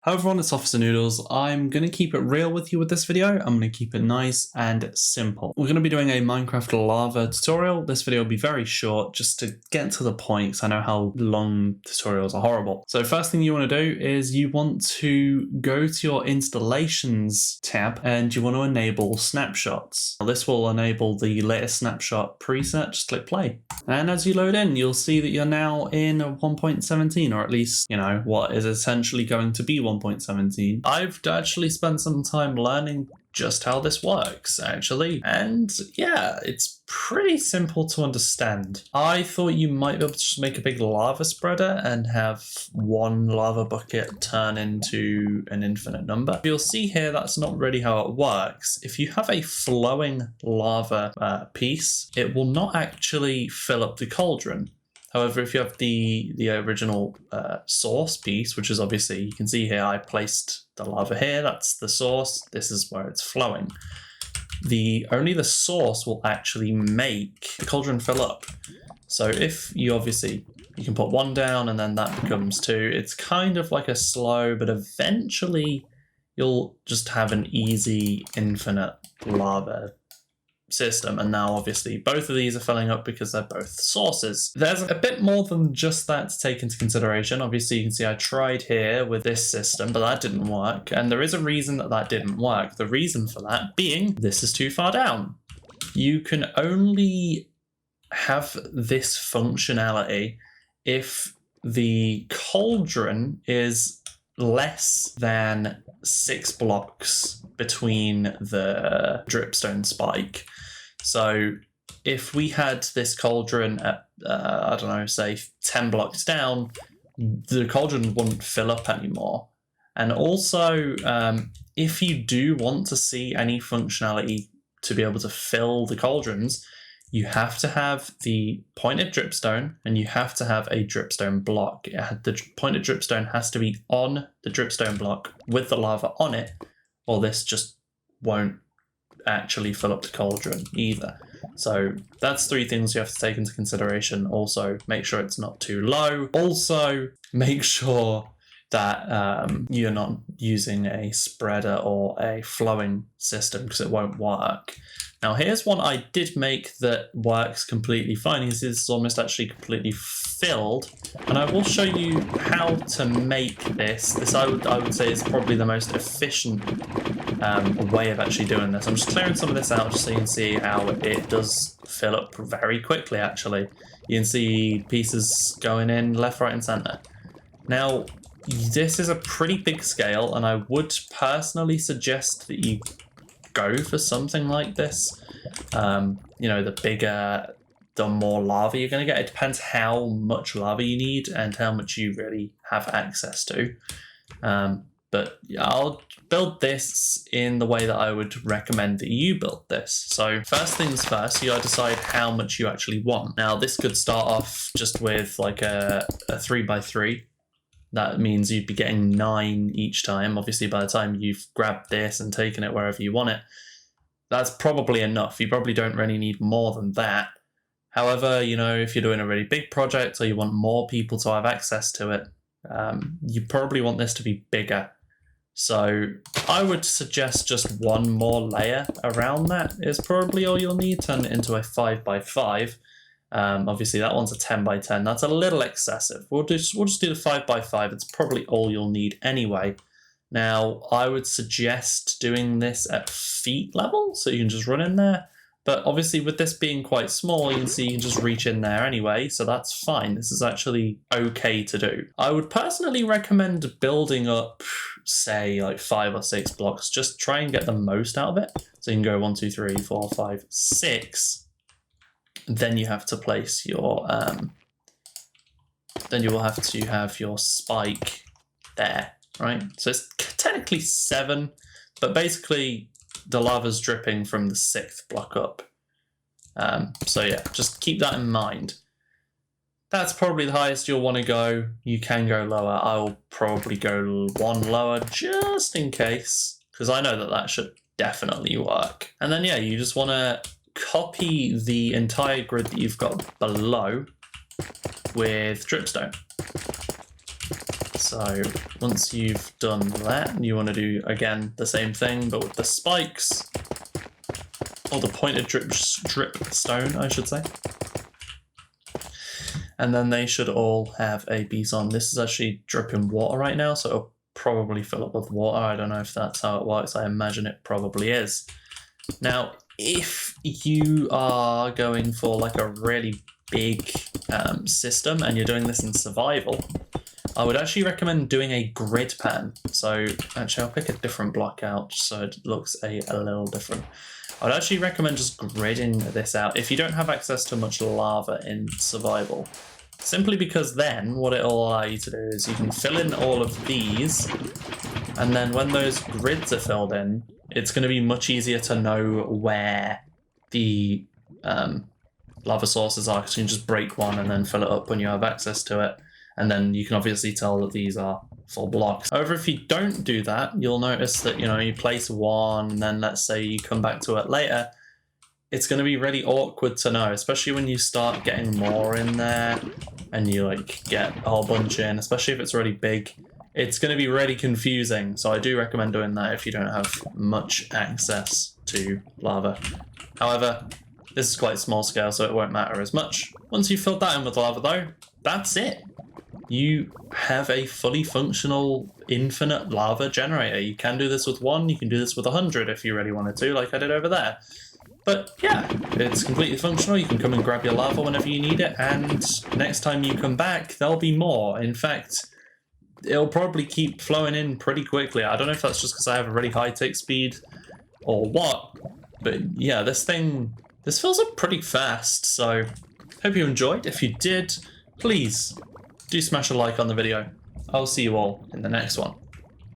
Hello everyone, it's Officer Noodles. I'm going to keep it real with you with this video. I'm going to keep it nice and simple. We're going to be doing a Minecraft lava tutorial. This video will be very short just to get to the point because I know how long tutorials are horrible. So first thing you want to do is you want to go to your installations tab and you want to enable snapshots. Now, this will enable the latest snapshot preset. Just click play. And as you load in, you'll see that you're now in 1.17, or at least, you know, what is essentially going to be 1.17. I've actually spent some time learning just how this works, actually. And yeah, it's pretty simple to understand. I thought you might be able to just make a big lava spreader and have one lava bucket turn into an infinite number. You'll see here that's not really how it works. If you have a flowing lava piece, it will not actually fill up the cauldron. However, if you have the original source piece, which is obviously, you can see here, I placed the lava here, that's the source, this is where it's flowing. Only the source will actually make the cauldron fill up. So if you you can put one down and then that becomes two. It's kind of like a slow, but eventually you'll just have an easy infinite lava system. And now obviously both of these are filling up because they're both sources. There's a bit more than just that to take into consideration. Obviously you can see I tried here with this system, but that didn't work. And there is a reason that didn't work. The reason for that being this is too far down. You can only have this functionality if the cauldron is less than 6 blocks between the dripstone spike. So if we had this cauldron at, I don't know, say 10 blocks down, the cauldron wouldn't fill up anymore. And also, if you do want to see any functionality to be able to fill the cauldrons, you have to have the pointed dripstone and you have to have a dripstone block. The pointed dripstone has to be on the dripstone block with the lava on it, or this just won't actually fill up the cauldron either. So that's 3 things you have to take into consideration. Also, make sure it's not too low. Also, make sure that you're not using a spreader or a flowing system because it won't work. Now here's one I did make that works completely fine. You see this is almost actually completely filled, and I will show you how to make this. This I would say is probably the most efficient way of actually doing this. I'm just clearing some of this out just so you can see how it does fill up very quickly actually. You can see pieces going in left, right and center. Now this is a pretty big scale and I would personally suggest that you go for something like this. You know, the bigger, the more lava you're going to get. It depends how much lava you need and how much you really have access to. But I'll build this in the way that I would recommend that you build this. So first things first, you gotta decide how much you actually want. Now this could start off just with like a 3x3. That means you'd be getting 9 each time. Obviously, by the time you've grabbed this and taken it wherever you want it, that's probably enough. You probably don't really need more than that. However, you know, if you're doing a really big project or you want more people to have access to it, you probably want this to be bigger. So I would suggest just one more layer around that is probably all you'll need. Turn it into a 5x5. Obviously that one's a 10x10. That's a little excessive. We'll just do the 5x5. It's probably all you'll need anyway. Now I would suggest doing this at feet level so you can just run in there. But obviously with this being quite small, you can see you can just reach in there anyway, so that's fine. This is actually okay to do. I would personally recommend building up, say, like 5 or 6 blocks. Just try and get the most out of it. So you can go 1, 2, 3, 4, 5, 6. Then you have to place your, then you will have to have your spike there, right? So it's technically 7, but basically the lava's dripping from the 6th block up. So yeah, just keep that in mind. That's probably the highest you'll want to go. You can go lower. I'll probably go 1 lower just in case, because I know that should definitely work. And then yeah, you just want to copy the entire grid that you've got below with dripstone. So once you've done that, you want to do, again, the same thing, but with the spikes. Or the pointed drip stone, I should say. And then they should all have a bees on. This is actually dripping water right now, so it'll probably fill up with water. I don't know if that's how it works. I imagine it probably is. Now, if you are going for like a really big system and you're doing this in survival, I would actually recommend doing a grid pan. So actually I'll pick a different block out so it looks a little different. I'd actually recommend just gridding this out if you don't have access to much lava in survival. Simply because then what it'll allow you to do is you can fill in all of these, and then when those grids are filled in, it's going to be much easier to know where the lava sources are, because you can just break one and then fill it up when you have access to it. And then you can obviously tell that these are full blocks. However, if you don't do that, you'll notice that, you know, you place one and then let's say you come back to it later, it's going to be really awkward to know, especially when you start getting more in there and you like get a whole bunch in, especially if it's really big. It's going to be really confusing. So I do recommend doing that if you don't have much access to lava. However, this is quite small scale, so it won't matter as much. Once you've filled that in with lava though, that's it. You have a fully functional infinite lava generator. You can do this with 1, you can do this with 100 if you really wanted to, like I did over there. But yeah, it's completely functional. You can come and grab your lava whenever you need it, and next time you come back, there'll be more. In fact, it'll probably keep flowing in pretty quickly. I don't know if that's just because I have a really high tick speed or what, but yeah, this fills up pretty fast, so hope you enjoyed. If you did, please do smash a like on the video. I'll see you all in the next one.